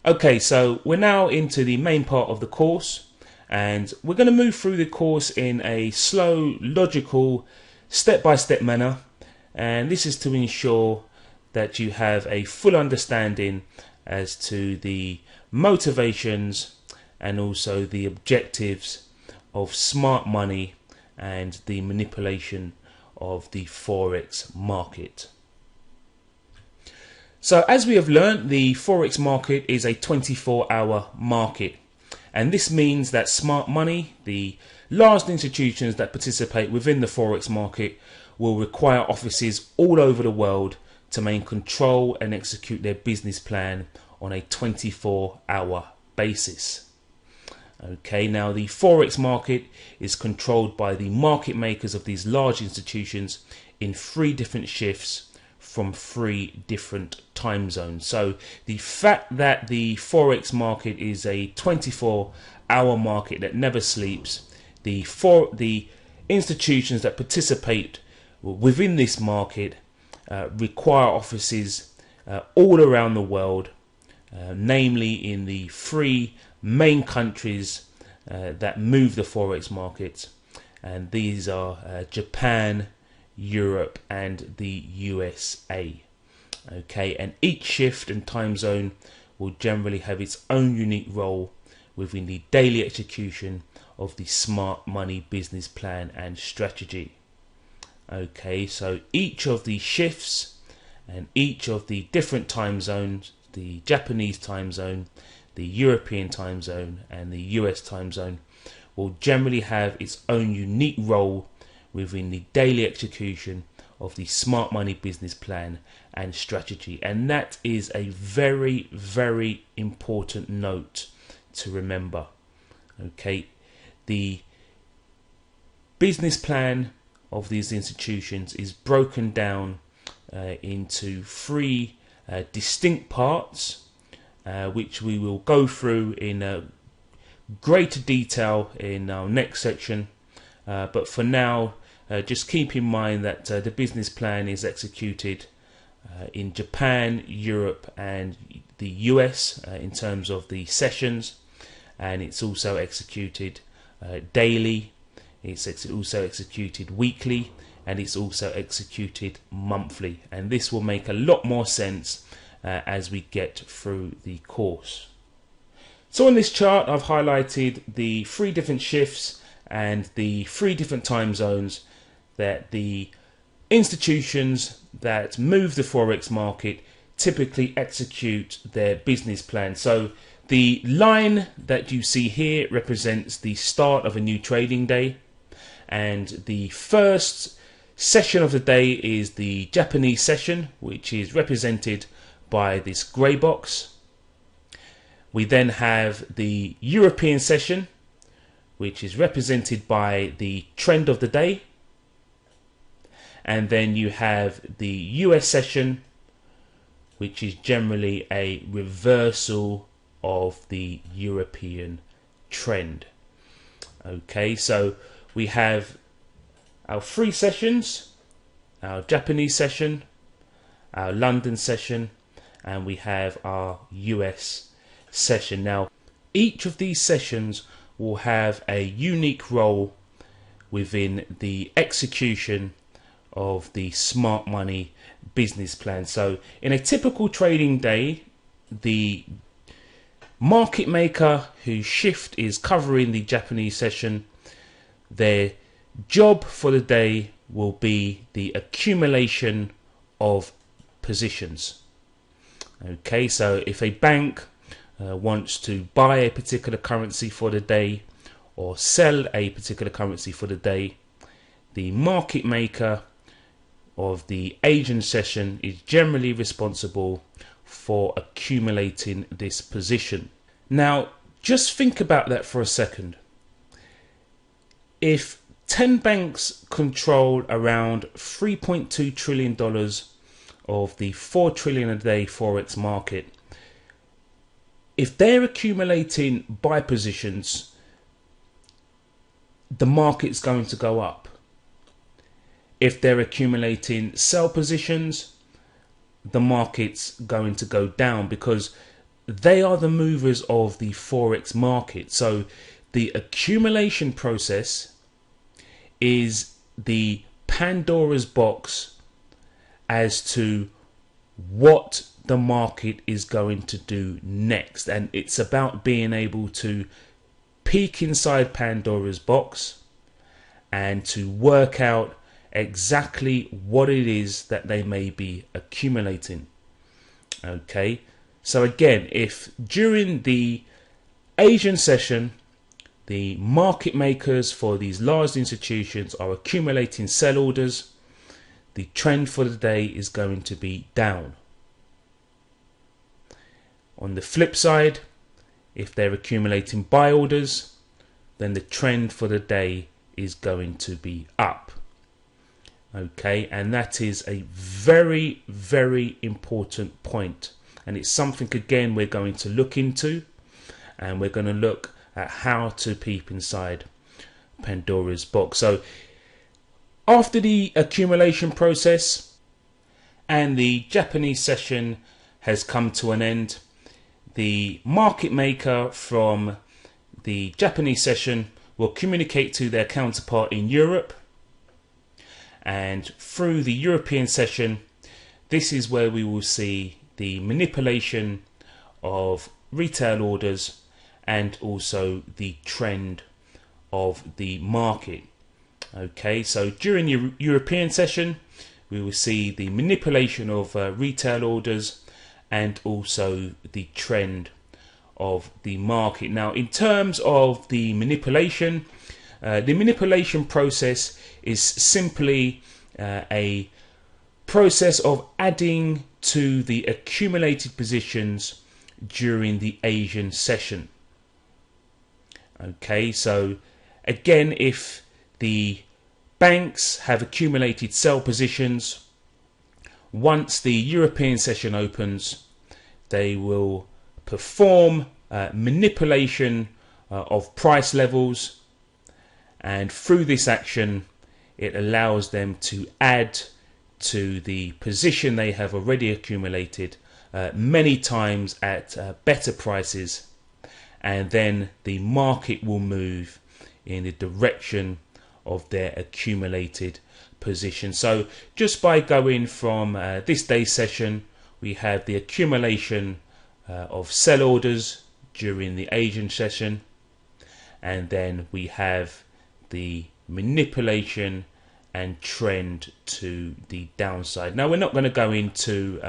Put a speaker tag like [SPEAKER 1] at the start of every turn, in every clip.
[SPEAKER 1] Okay, so we're now into the main part of the course, and we're going to move through the course in a slow, logical, step-by-step manner, and this is to ensure that you have a full understanding as to the motivations and also the objectives of smart money and the manipulation of the Forex market. So as we have learnt, the Forex market is a 24-hour market, and this means that smart money, the large institutions that participate within the Forex market, will require offices all over the world to maintain control and execute their business plan on a 24-hour basis. Okay, now the Forex market is controlled by the market makers of these large institutions in 3 different shifts from 3 different time zones. So the fact that the Forex market is a 24-hour market that never sleeps, the institutions that participate within this market require offices all around the world, namely in the 3 main countries that move the Forex market, and these are Japan, Europe and the USA. Okay, and each shift and time zone will generally have its own unique role within the daily execution of the smart money business plan and strategy. Okay, so each of the shifts and each of the different time zones, the Japanese time zone, the European time zone and the US time zone, will generally have its own unique role within the daily execution of the smart money business plan and strategy. And that is a very, very important note to remember. Okay, the business plan of these institutions is broken down into 3 distinct parts, which we will go through in greater detail in our next section. But for now, just keep in mind that the business plan is executed in Japan, Europe and the US in terms of the sessions, and it's also executed daily, it's also executed weekly, and it's also executed monthly. And this will make a lot more sense as we get through the course. So on this chart I've highlighted the 3 different shifts and the 3 different time zones that the institutions that move the Forex market typically execute their business plan. So the line that you see here represents the start of a new trading day, and the first session of the day is the Japanese session, which is represented by this grey box. We then have the European session, which is represented by the trend of the day. And then you have the US session, which is generally a reversal of the European trend. Okay, so we have our 3 sessions, our Japanese session, our London session, and we have our US session. Now, each of these sessions will have a unique role within the execution of the smart money business plan. So in a typical trading day, the market maker whose shift is covering the Japanese session, their job for the day will be the accumulation of positions. Okay, so if a bank wants to buy a particular currency for the day or sell a particular currency for the day, the market maker of the Asian session is generally responsible for accumulating this position. Now, just think about that for a second. If 10 banks control around $3.2 trillion of the $4 trillion a day Forex market, if they're accumulating buy positions, the market's going to go up. If they're accumulating sell positions, the market's going to go down, because they are the movers of the Forex market. So the accumulation process is the Pandora's box as to what the market is going to do next. And it's about being able to peek inside Pandora's box and to work out exactly what it is that they may be accumulating. Okay, so again, if during the Asian session the market makers for these large institutions are accumulating sell orders, the trend for the day is going to be down. On the flip side, if they're accumulating buy orders, then the trend for the day is going to be up. Okay, and that is a very, very important point. And it's something, again, we're going to look into, and we're going to look at how to peep inside Pandora's box. So after the accumulation process and the Japanese session has come to an end, the market maker from the Japanese session will communicate to their counterpart in Europe, and through the European session, this is where we will see the manipulation of retail orders and also the trend of the market. Okay, so during the European session, we will see the manipulation of retail orders and also the trend of the market. Now, in terms of the manipulation process is simply a process of adding to the accumulated positions during the Asian session. Okay, so again, if the banks have accumulated sell positions, once the European session opens, they will perform manipulation of price levels, and through this action it allows them to add to the position they have already accumulated many times at better prices, and then the market will move in the direction of their accumulated position. So just by going from this day's session, we have the accumulation of sell orders during the Asian session, and then we have the manipulation and trend to the downside. Now, we're not going to go into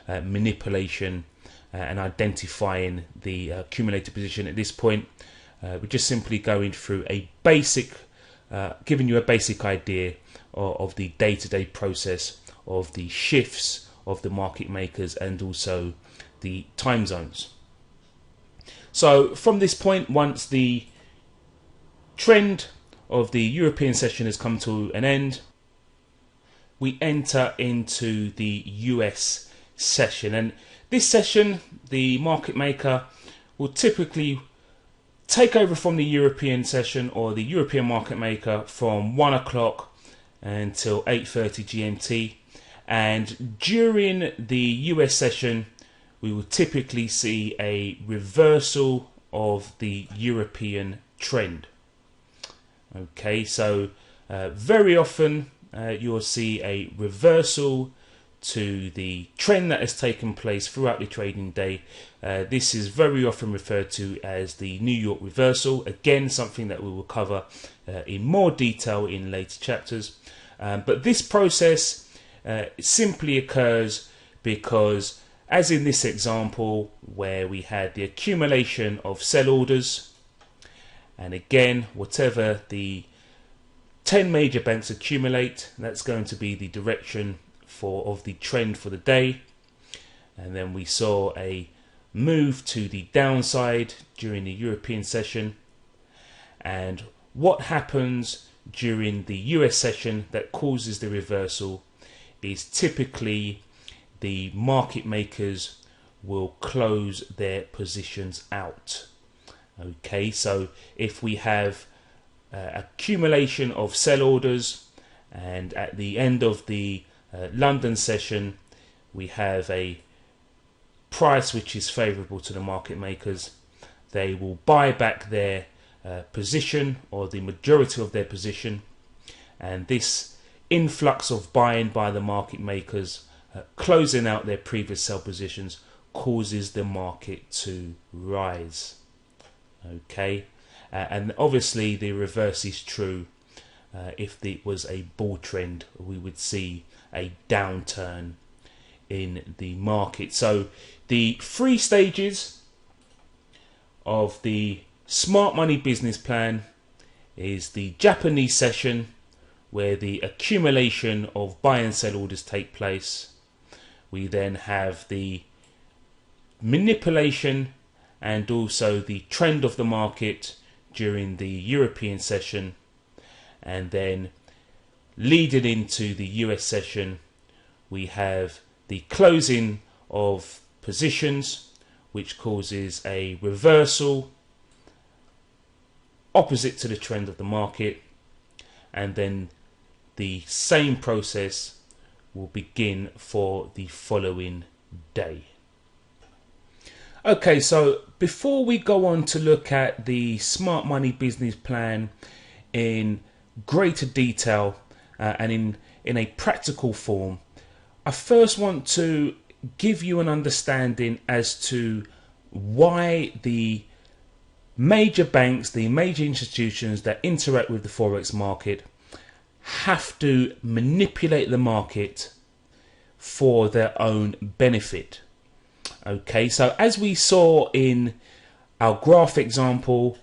[SPEAKER 1] manipulation and identifying the accumulated position at this point. We're just simply going through a basic, giving you a basic idea of the day-to-day process of the shifts of the market makers and also the time zones. So from this point, once the trend of the European session has come to an end, we enter into the US session. And this session, the market maker will typically take over from the European session, or the European market maker, from 1 o'clock until 8:30 GMT. And during the US session, we will typically see a reversal of the European trend. Okay, so very often you'll see a reversal to the trend that has taken place throughout the trading day. This is very often referred to as the New York reversal. Again, something that we will cover in more detail in later chapters. But this process simply occurs because, as in this example where we had the accumulation of sell orders, and again, whatever the 10 major banks accumulate, that's going to be the direction of the trend for the day. And then we saw a move to the downside during the European session. And what happens during the US session that causes the reversal is typically the market makers will close their positions out. Okay, so if we have accumulation of sell orders, and at the end of the London session we have a price which is favorable to the market makers, they will buy back their position or the majority of their position, and this influx of buying by the market makers, closing out their previous sell positions, causes the market to rise. Okay, and obviously the reverse is true. If it was a bull trend, we would see a downturn in the market. So the 3 stages of the smart money business plan is the Japanese session, where the accumulation of buy and sell orders take place. We then have the manipulation and also the trend of the market during the European session, and then leading into the US session, we have the closing of positions, which causes a reversal opposite to the trend of the market, and then the same process will begin for the following day. Okay, so before we go on to look at the smart money business plan in greater detail and in a practical form, I first want to give you an understanding as to why the major banks, the major institutions that interact with the Forex market, have to manipulate the market for their own benefit. Okay, so as we saw in our graph example,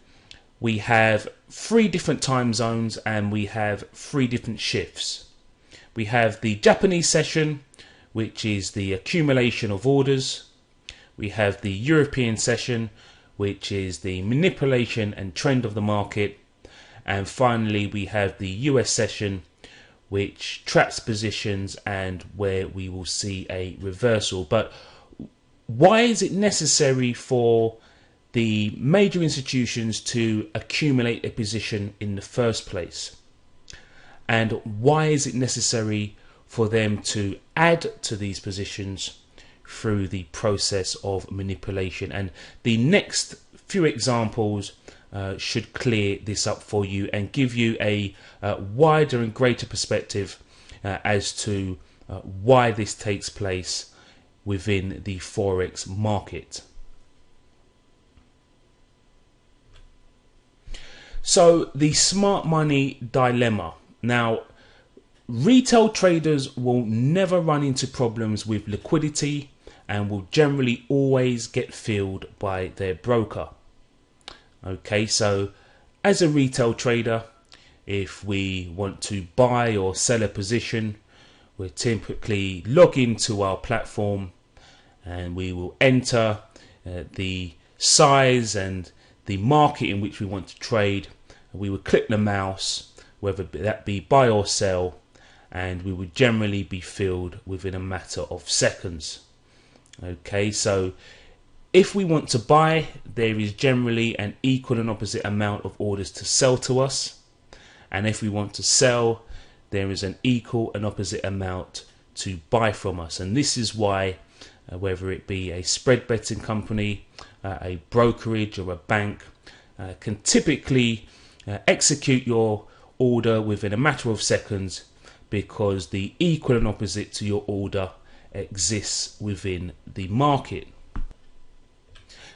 [SPEAKER 1] we have 3 different time zones and we have 3 different shifts. We have the Japanese session, which is the accumulation of orders. We have the European session, which is the manipulation and trend of the market. And finally, we have the US session, which traps positions and where we will see a reversal. But why is it necessary for the major institutions to accumulate a position in the first place? And why is it necessary for them to add to these positions through the process of manipulation? And the next few examples should clear this up for you and give you a wider and greater perspective as to why this takes place within the Forex market. So the smart money dilemma. Now, retail traders will never run into problems with liquidity and will generally always get filled by their broker. Okay, so as a retail trader, if we want to buy or sell a position, we typically log into our platform and we will enter the size and the market in which we want to trade. We would click the mouse, whether that be buy or sell, and we would generally be filled within a matter of seconds. Okay, so if we want to buy, there is generally an equal and opposite amount of orders to sell to us, and if we want to sell, there is an equal and opposite amount to buy from us. And this is why whether it be a spread betting company, a brokerage or a bank, can typically execute your order within a matter of seconds, because the equal and opposite to your order exists within the market.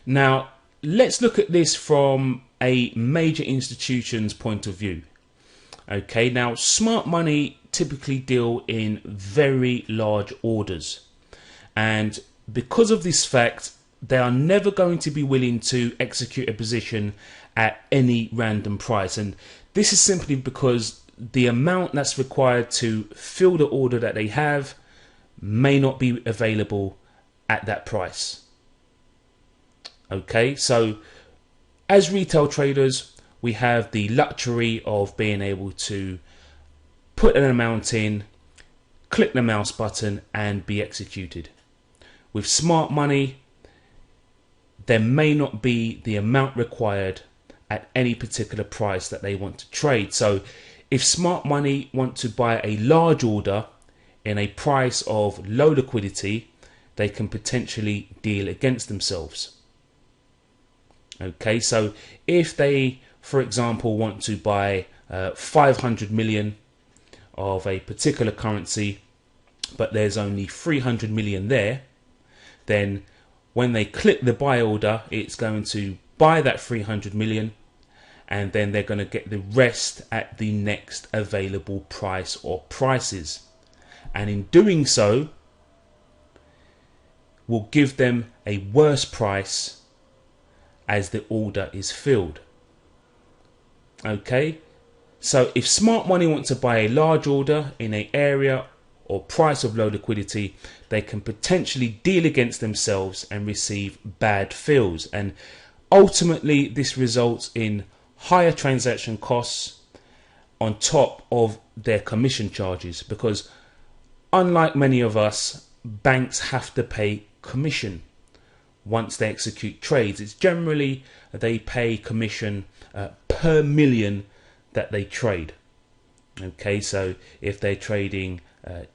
[SPEAKER 1] Now, let's look at this from a major institution's point of view. Okay, now smart money typically deal in very large orders, and because of this fact, they are never going to be willing to execute a position at any random price. And this is simply because the amount that's required to fill the order that they have may not be available at that price. Okay, so as retail traders, we have the luxury of being able to put an amount in, click the mouse button and be executed. With smart money, there may not be the amount required at any particular price that they want to trade. So if smart money want to buy a large order in a price of low liquidity, they can potentially deal against themselves. Okay, so if they, for example, want to buy 500 million of a particular currency, but there's only 300 million there, then when they click the buy order, it's going to buy that 300 million, and then they're going to get the rest at the next available price or prices. And in doing so, will give them a worse price as the order is filled. Okay, so if smart money want to buy a large order in an area or price of low liquidity, they can potentially deal against themselves and receive bad fills, and ultimately this results in higher transaction costs on top of their commission charges, because unlike many of us, banks have to pay commission once they execute trades. It's generally they pay commission per million that they trade. Okay, so if they're trading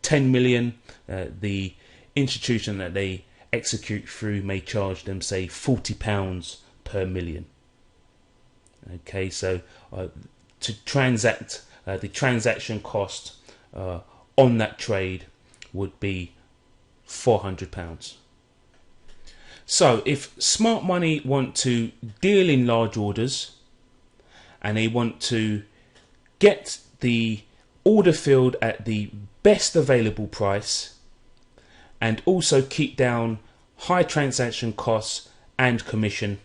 [SPEAKER 1] 10 million, the institution that they execute through may charge them, say, £40 per million. Okay, so to transact, the transaction cost on that trade would be £400. So if smart money want to deal in large orders and they want to get the order filled at the best available price and also keep down high transaction costs and commission,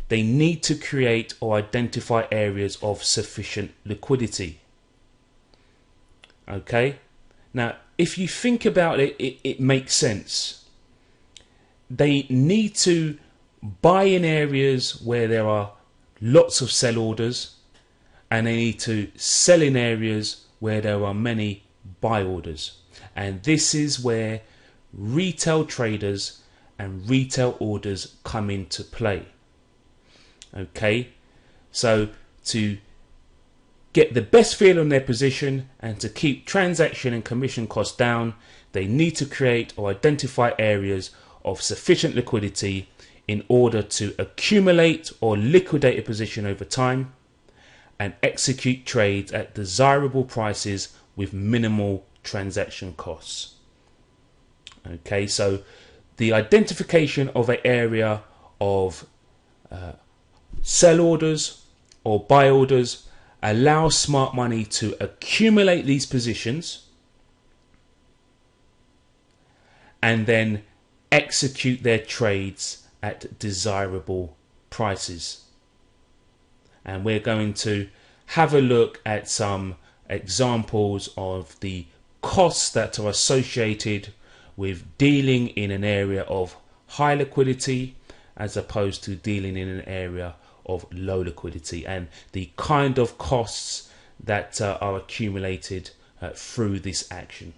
[SPEAKER 1] they need to create or identify areas of sufficient liquidity. Okay, now if you think about it, it makes sense. They need to buy in areas where there are lots of sell orders, and they need to sell in areas where there are many buy orders. And this is where retail traders and retail orders come into play. Okay, so to get the best feel on their position and to keep transaction and commission costs down, they need to create or identify areas of sufficient liquidity in order to accumulate or liquidate a position over time and execute trades at desirable prices with minimal transaction costs. Okay, so the identification of an area of sell orders or buy orders allows smart money to accumulate these positions and then execute their trades at desirable prices. And we're going to have a look at some examples of the costs that are associated with dealing in an area of high liquidity as opposed to dealing in an area of low liquidity, and the kind of costs that are accumulated through this action.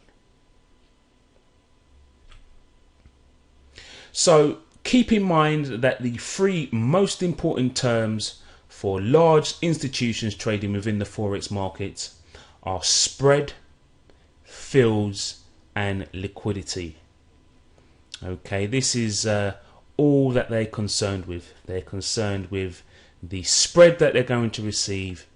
[SPEAKER 1] So keep in mind that the three most important terms for large institutions trading within the Forex markets are spread, fills, and liquidity. Okay, this is all that they're concerned with. They're concerned with the spread that they're going to receive,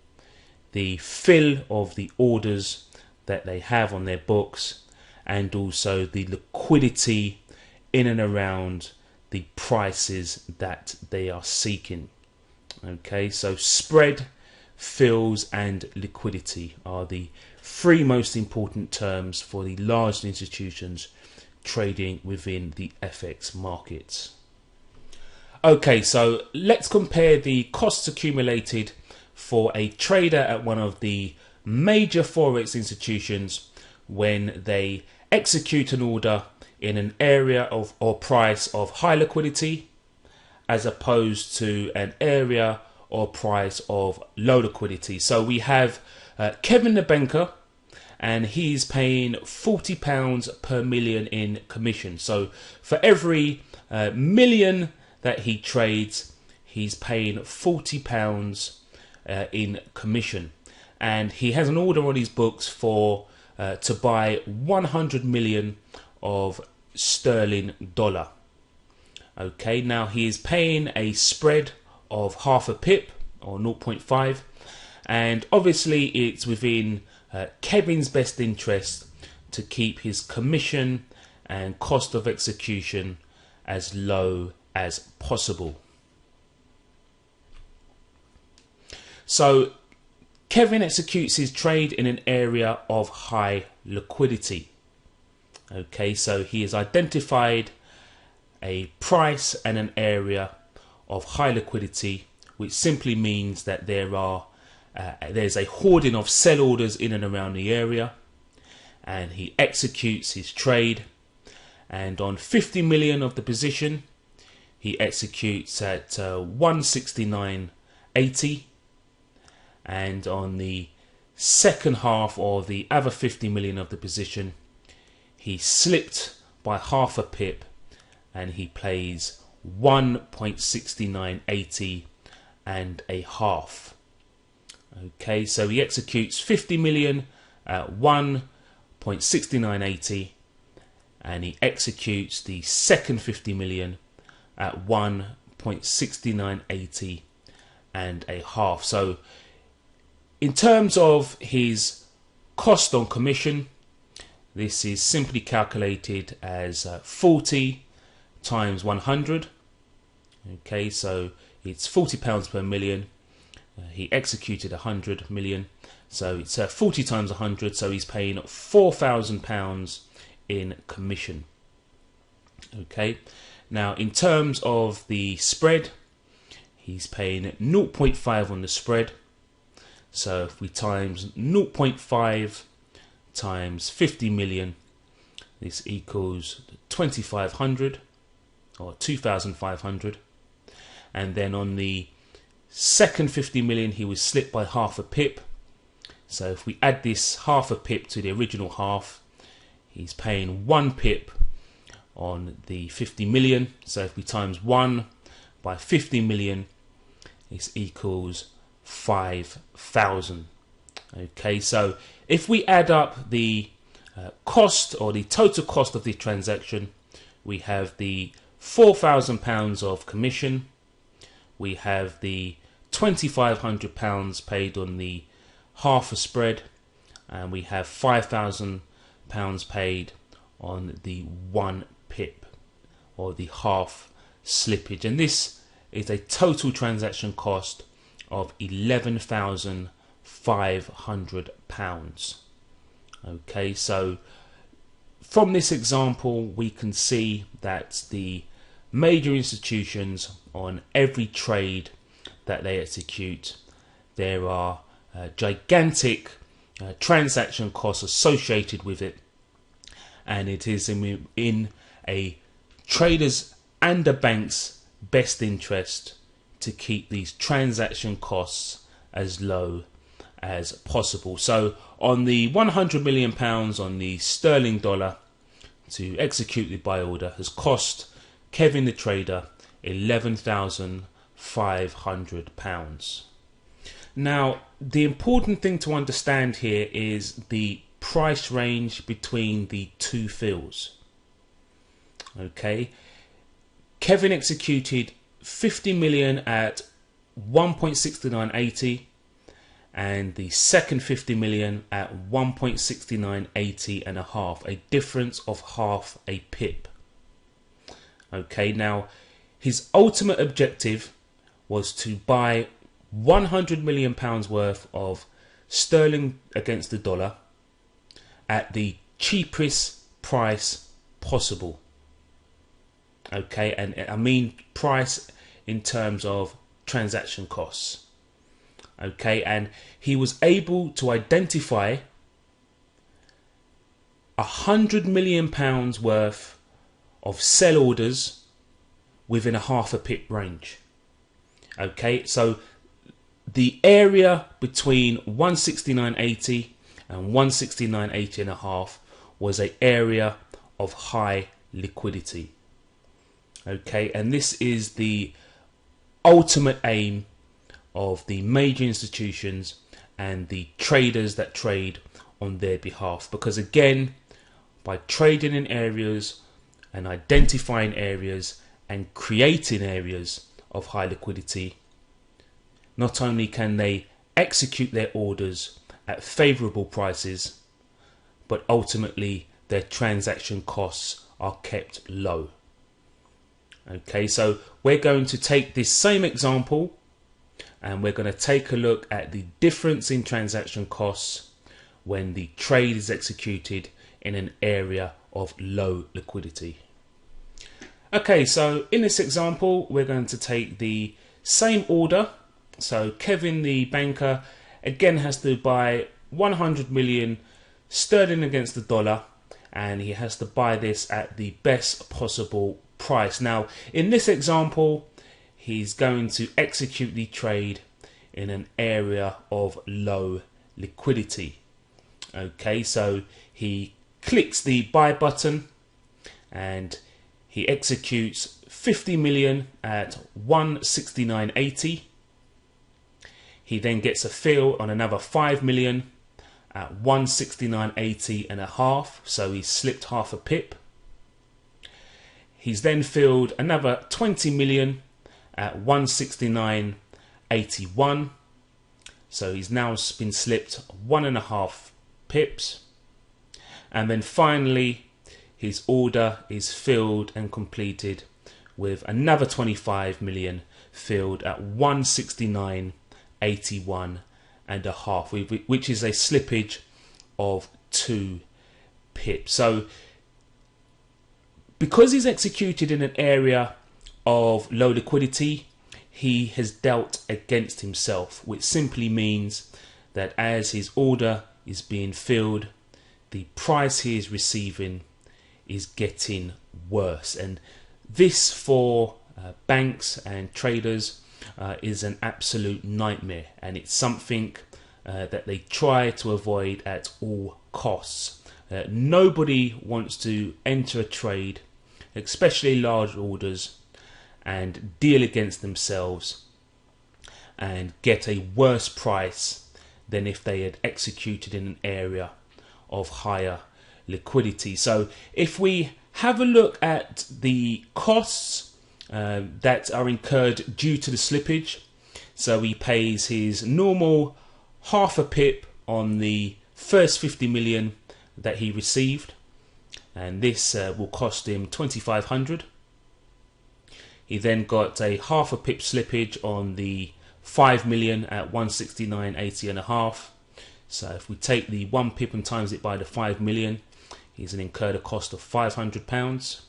[SPEAKER 1] the fill of the orders that they have on their books, and also the liquidity in and around the prices that they are seeking. Okay, so spread, fills, and liquidity are the three most important terms for the large institutions trading within the FX markets. Okay, so let's compare the costs accumulated for a trader at one of the major Forex institutions when they execute an order in an area of or price of high liquidity as opposed to an area or price of low liquidity. So we have Kevin the banker, and he's paying £40 per million in commission. So for every million that he trades, he's paying £40 in commission, and he has an order on his books for to buy 100 million of sterling dollar. Okay, now he is paying a spread of half a pip or 0.5, and obviously it's within Kevin's best interest to keep his commission and cost of execution as low as possible. So Kevin executes his trade in an area of high liquidity. Okay, so he has identified a price and an area of high liquidity, which simply means that there's a hoarding of sell orders in and around the area, and he executes his trade. And on 50 million of the position, he executes at 169.80, and on the second half or the other 50 million of the position, he slipped by half a pip and he plays 1.6980 and a half. Okay, so he executes 50 million at 1.6980, and he executes the second 50 million at 1.6980 and a half. So in terms of his cost on commission, this is simply calculated as 40 times 100. Okay, so it's £40 per million. He executed 100 million, so it's 40 times 100, so he's paying £4,000 in commission. Okay, now in terms of the spread, he's paying 0.5 on the spread. So if we times 0.5 times 50 million, this equals 2,500 or 2,500. And then on the second 50 million, he was slipped by half a pip. So if we add this half a pip to the original half, he's paying 1 pip on the 50 million. So if we times 1 by 50 million, this equals 5,000. Okay, so if we add up the cost or the total cost of the transaction, we have the £4,000 of commission, we have the £2,500 paid on the half a spread, and we have £5,000 paid on the 1 pip or the half slippage, and this is a total transaction cost of £11,500. Okay, so from this example we can see that the major institutions, on every trade that they execute, there are gigantic transaction costs associated with it, and it is in a trader's and a bank's best interest to keep these transaction costs as low as possible. So on the £100 million on the sterling dollar to execute the buy order has cost Kevin the trader £11,500. Now the important thing to understand here is the price range between the two fields. Okay, Kevin executed 50 million at 1.6980 and the second 50 million at 1.6980 and a half, a difference of half a pip. Okay, now his ultimate objective was to buy £100 million worth of sterling against the dollar at the cheapest price possible. Okay, and I mean price in terms of transaction costs. Okay, and he was able to identify £100 million worth of sell orders within a half a pip range. Okay, so the area between 169.80 and 169.80 and a half was an area of high liquidity. Okay, and this is the ultimate aim of the major institutions and the traders that trade on their behalf, because again, by trading in areas and identifying areas and creating areas of high liquidity, not only can they execute their orders at favourable prices, but ultimately their transaction costs are kept low. Okay, so we're going to take this same example and we're going to take a look at the difference in transaction costs when the trade is executed in an area of low liquidity. Okay, so in this example, we're going to take the same order. So Kevin, the banker, again has to buy 100 million sterling against the dollar, and he has to buy this at the best possible price. Now, in this example, he's going to execute the trade in an area of low liquidity. Okay, so he clicks the buy button and he executes 50 million at 169.80. He then gets a fill on another 5 million at 169.80 and a half, so he slipped half a pip. He's then filled another 20 million at 169.81, so he's now been slipped 1.5 pips. And then finally his order is filled and completed with another 25 million filled at 169.81 and a half, which is a slippage of 2 pips. So because he's executed in an area of low liquidity, he has dealt against himself, which simply means that as his order is being filled, the price he is receiving is getting worse. And this for banks and traders is an absolute nightmare, and it's something that they try to avoid at all costs. Nobody wants to enter a trade, especially large orders, and deal against themselves and get a worse price than if they had executed in an area of higher liquidity. So if we have a look at the costs that are incurred due to the slippage, so he pays his normal half a pip on the first 50 million that he received, and this will cost him 2,500. He then got a half a pip slippage on the 5 million at 169.80 and a half. So if we take the 1 pip and times it by the 5 million, he's incurred a cost of £500.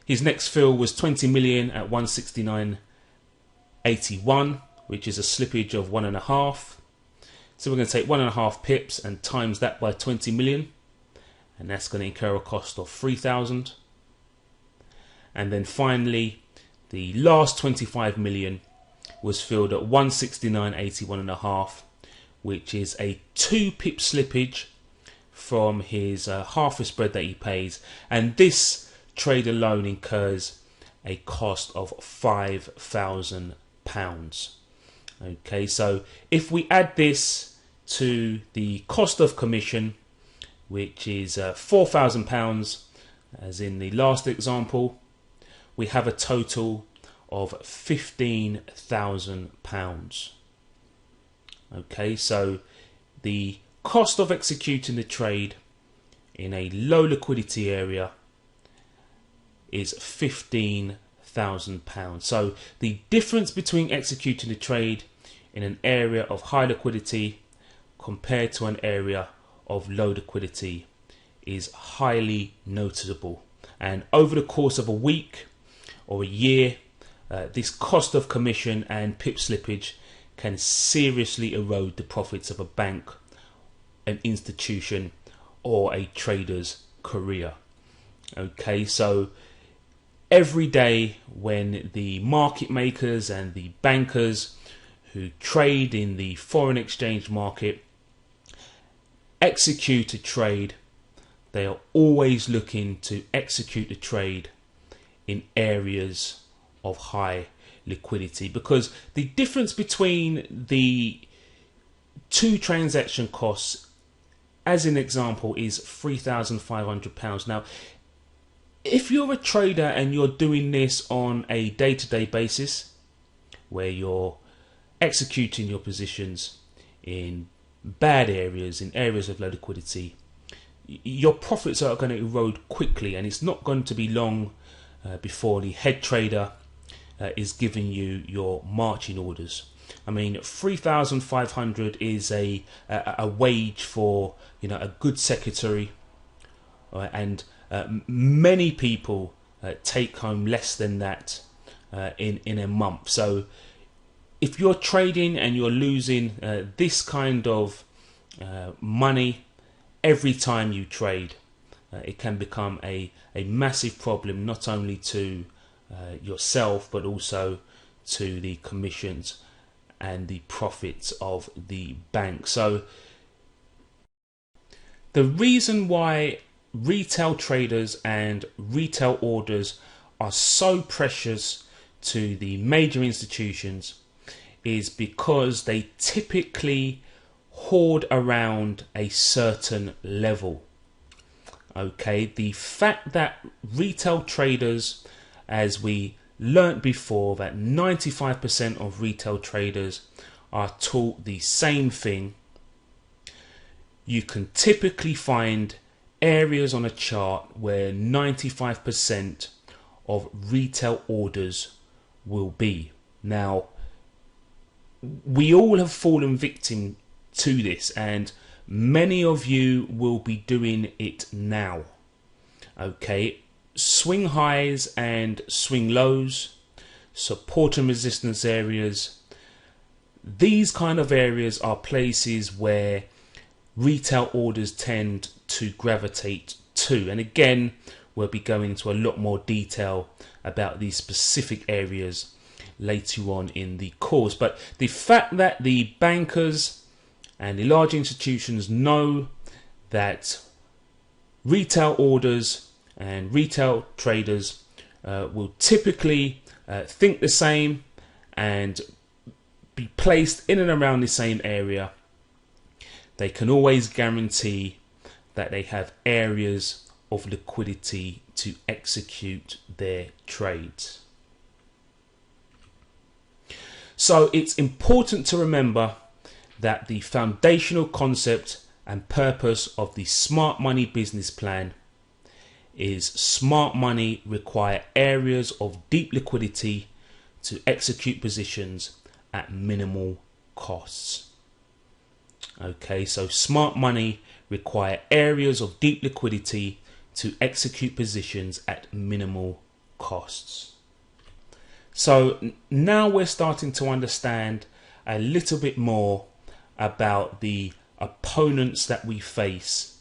[SPEAKER 1] His next fill was 20 million at 169.81, which is a slippage of 1.5. So we're going to take 1.5 pips and times that by 20 million, and that's going to incur a cost of 3,000. And then finally, the last 25 million was filled at 169.81 and a half, which is a 2 pip slippage from his half a spread that he pays, and this trade alone incurs a cost of £5,000. Okay, so if we add this to the cost of commission, which is £4,000, as in the last example, we have a total of £15,000. Okay, so the cost of executing the trade in a low liquidity area is £15,000. So the difference between executing the trade in an area of high liquidity compared to an area of low liquidity is highly noticeable. And over the course of a week or a year, this cost of commission and pip slippage can seriously erode the profits of a bank, an institution, or a trader's career. Okay, so every day when the market makers and the bankers who trade in the foreign exchange market execute a trade, they are always looking to execute a trade in areas of high liquidity, because the difference between the two transaction costs, as an example, is £3,500. Now, If you're a trader and you're doing this on a day-to-day basis, where you're executing your positions in bad areas, in areas of low liquidity, your profits are going to erode quickly, and it's not going to be long before the head trader is giving you your marching orders. I mean, 3,500 is a wage for a good secretary, and many people take home less than that in a month. So if you're trading and you're losing this kind of money every time you trade, it can become a massive problem, not only to yourself but also to the commissions and the profits of the bank. So the reason why retail traders and retail orders are so precious to the major institutions is because they typically hoard around a certain level. Okay, the fact that retail traders, as we learnt before, that 95% of retail traders are taught the same thing, you can typically find areas on a chart where 95% of retail orders will be. Now, we all have fallen victim to this, and many of you will be doing it now. Okay, swing highs and swing lows, support and resistance areas, these kind of areas are places where retail orders tend to gravitate to. And again, we'll be going into a lot more detail about these specific areas later on in the course. But the fact that the bankers and the large institutions know that retail orders and retail traders will typically think the same and be placed in and around the same area, they can always guarantee that they have areas of liquidity to execute their trades. So it's important to remember that the foundational concept and purpose of the smart money business plan is smart money require areas of deep liquidity to execute positions at minimal costs. Okay, so smart money require areas of deep liquidity to execute positions at minimal costs. So now we're starting to understand a little bit more about the opponents that we face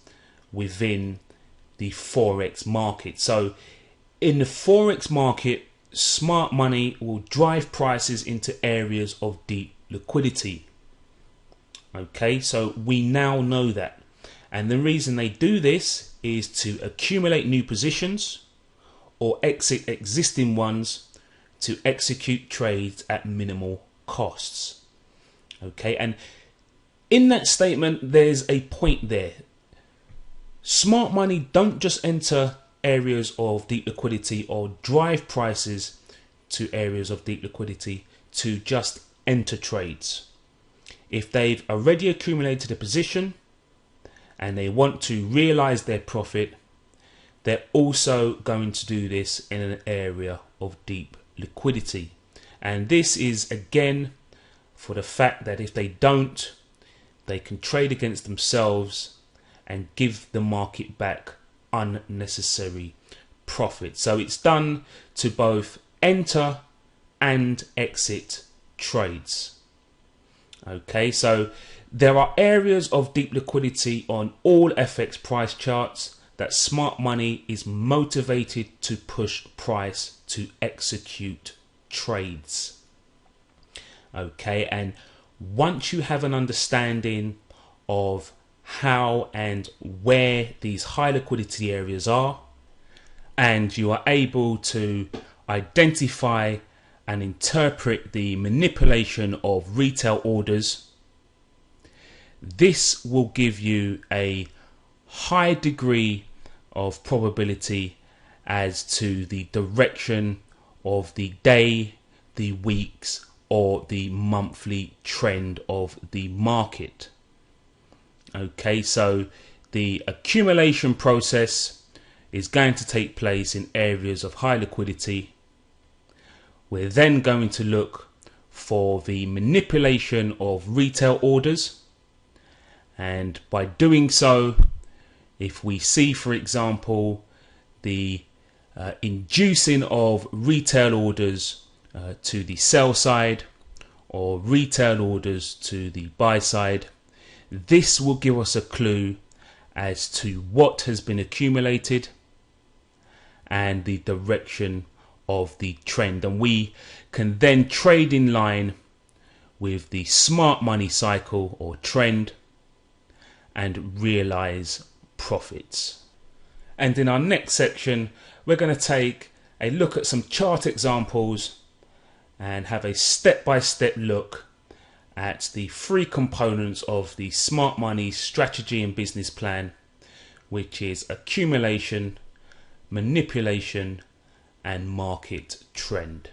[SPEAKER 1] within the Forex market. So in the Forex market, smart money will drive prices into areas of deep liquidity. Okay, so we now know that. And the reason they do this is to accumulate new positions or exit existing ones to execute trades at minimal costs. Okay, and in that statement, there's a point there. Smart money don't just enter areas of deep liquidity or drive prices to areas of deep liquidity to just enter trades. If they've already accumulated a position and they want to realize their profit, they're also going to do this in an area of deep liquidity. And this is again for the fact that if they don't, they can trade against themselves and give the market back unnecessary profit. So it's done to both enter and exit trades. Okay, so there are areas of deep liquidity on all FX price charts that smart money is motivated to push price to execute trades. Okay, and once you have an understanding of how and where these high liquidity areas are, and you are able to identify and interpret the manipulation of retail orders, this will give you a high degree of probability as to the direction of the day, the weeks, or the monthly trend of the market. Okay, so the accumulation process is going to take place in areas of high liquidity. We're then going to look for the manipulation of retail orders, and by doing so, if we see, for example, the inducing of retail orders to the sell side or retail orders to the buy side, this will give us a clue as to what has been accumulated and the direction of the trend, and we can then trade in line with the smart money cycle or trend and realize profits. And in our next section, we're going to take a look at some chart examples and have a step-by-step look at the three components of the smart money strategy and business plan, which is accumulation, manipulation, and market trend.